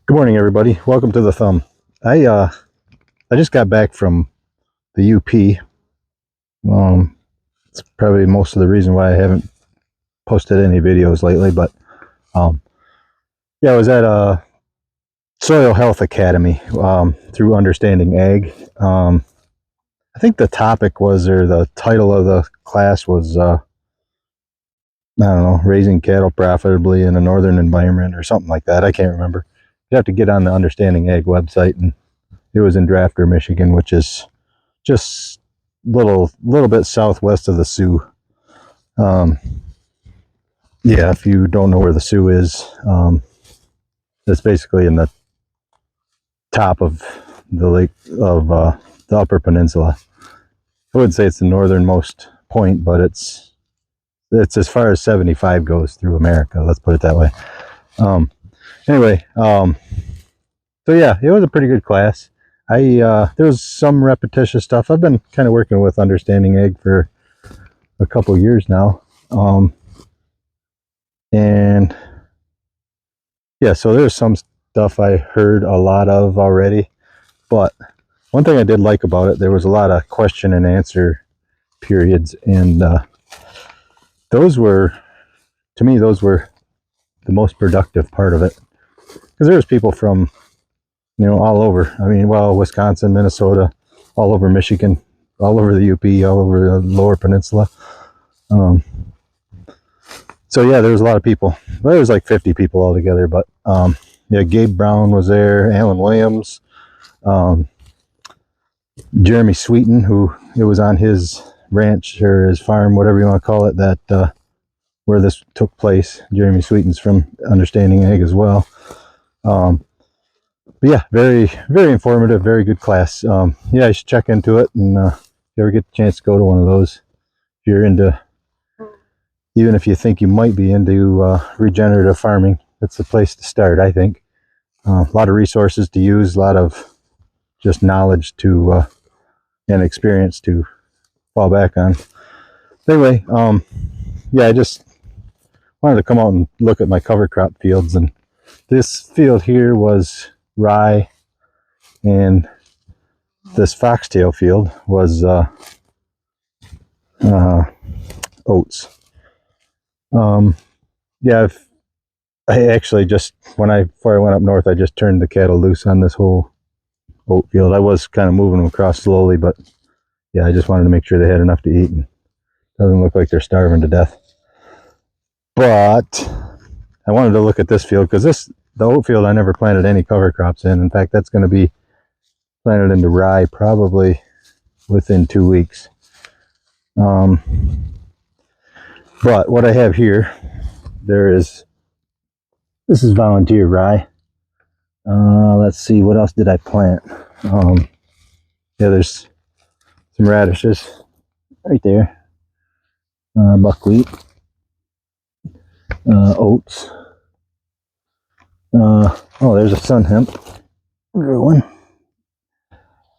Good morning, everybody. Welcome to the Thumb. I just got back from the UP. It's probably most of the reason why I haven't posted any videos lately. But um, yeah, I was at a Soil Health Academy through Understanding Ag. I think the topic was, or the title of the class was, I don't know, raising cattle profitably in a northern environment or something like that. I can't remember. You have to get on the Understanding Ag website, and it was in Drafter, Michigan, which is just little bit southwest of the Sioux. Um, yeah, if you don't know where the Sioux is, it's basically in the top of the lake of the Upper Peninsula. I wouldn't say it's the northernmost point, but it's as far as 75 goes through America. Let's put it that way. Um, anyway, so yeah, it was a pretty good class. There was some repetitious stuff. I've been kind of working with Understanding Ag for a couple years now. And yeah, so there's some stuff I heard a lot of already, but one thing I did like about it, there was a lot of question and answer periods, and those were, to me, those were the most productive part of it, because there was people from, all over. I mean, well, Wisconsin, Minnesota, all over Michigan, all over the UP, all over the Lower Peninsula. So yeah, there was a lot of people. Well, there was like 50 people altogether, but yeah, Gabe Brown was there, Alan Williams, Jeremy Sweeten, who it was on his ranch or his farm, whatever you want to call it, that where this took place. Jeremy Sweeten's from Understanding Ag as well. But yeah, very, very informative, very good class. Yeah, you should check into it, and if you ever get the chance to go to one of those, if you're into, even if you think you might be into regenerative farming, that's the place to start, I think. A lot of resources to use, a lot of just knowledge to and experience to fall back on. Anyway, yeah, I just wanted to come out and look at my cover crop fields, and this field here was rye, and this foxtail field was oats. Yeah, I actually just before I went up north, I just turned the cattle loose on this whole oat field. I was kind of moving them across slowly, but yeah, I just wanted to make sure they had enough to eat, and doesn't look like they're starving to death. But I wanted to look at this field because the oat field I never planted any cover crops in. In fact, that's going to be planted into rye probably within 2 weeks. But what I have here, this is volunteer rye. Let's see, what else did I plant? Yeah, there's some radishes right there. Buckwheat, oats. Oh, there's a sun hemp. Good one.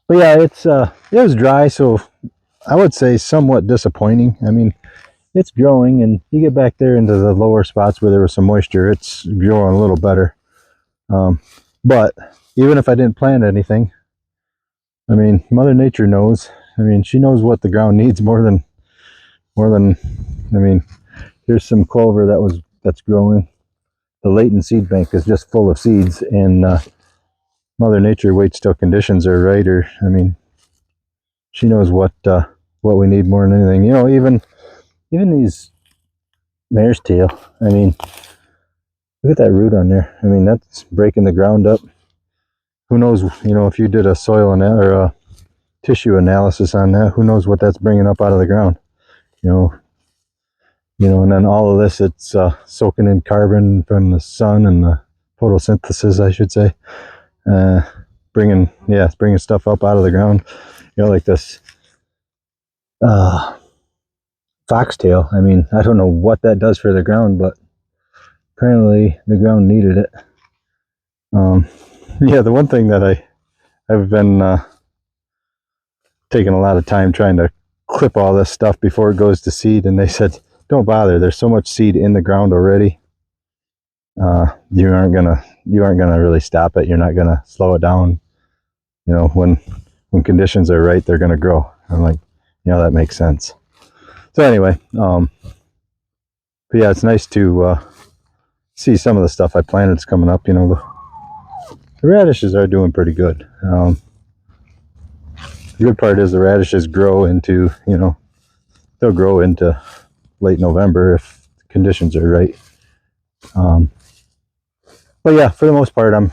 But yeah, it was dry, so I would say somewhat disappointing. I mean, it's growing, and you get back there into the lower spots where there was some moisture, it's growing a little better. But even if I didn't plant anything, I mean, Mother Nature knows. I mean, she knows what the ground needs more than. I mean, here's some clover that's growing. The latent seed bank is just full of seeds, and Mother Nature waits till conditions are right. Or, I mean, she knows what we need more than anything. Even these mare's tail. I mean, look at that root on there. I mean, that's breaking the ground up. Who knows? If you did a soil or a tissue analysis on that, who knows what that's bringing up out of the ground? And then all of this, it's soaking in carbon from the sun and the photosynthesis, I should say. It's bringing stuff up out of the ground. Like this foxtail. I mean, I don't know what that does for the ground, but apparently the ground needed it. Yeah, the one thing that I've been taking a lot of time trying to clip all this stuff before it goes to seed, and they said, don't bother, there's so much seed in the ground already. you aren't gonna really stop it. You're not gonna slow it down. You know, when conditions are right, they're gonna grow. I'm like, you know, that makes sense. So anyway, but yeah, it's nice to see some of the stuff I planted is coming up. You know, the radishes are doing pretty good. The good part is the radishes grow into, you know, they'll grow into late November if the conditions are right. But yeah, for the most part, I'm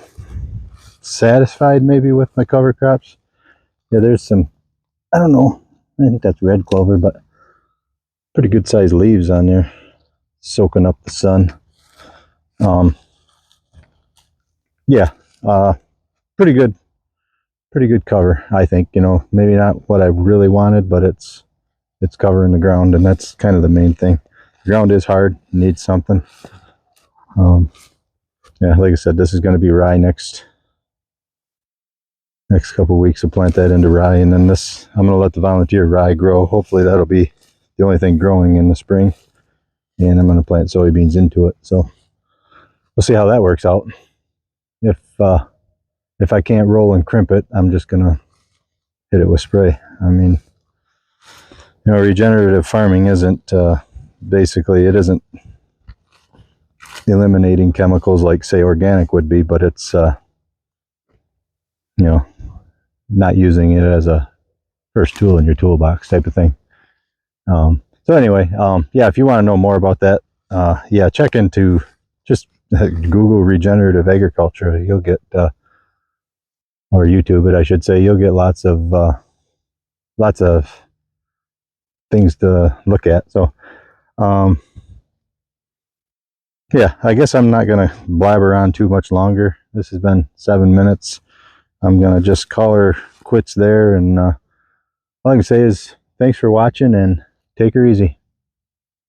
satisfied maybe with my cover crops. Yeah, there's some, I don't know, I think that's red clover, but pretty good sized leaves on there, soaking up the sun. Yeah, pretty good cover, I think. You know, maybe not what I really wanted, but it's covering the ground, and that's kind of the main thing. The ground is hard, needs something. Yeah, like I said, this is going to be rye next couple of weeks. I'll plant that into rye, and then this, I'm going to let the volunteer rye grow. Hopefully that'll be the only thing growing in the spring, and I'm going to plant soybeans into it. So we'll see how that works out. If I can't roll and crimp it, I'm just going to hit it with spray. I mean, you know, regenerative farming isn't basically, it isn't eliminating chemicals like, say, organic would be, but it's you know, not using it as a first tool in your toolbox type of thing. So anyway, yeah, if you want to know more about that, yeah, check into just Google regenerative agriculture. You'll get, or YouTube it, I should say, you'll get lots of things to look at. So, yeah, I guess I'm not going to blabber on too much longer. This has been 7 minutes. I'm going to just call her quits there. And all I can say is thanks for watching, and take her easy.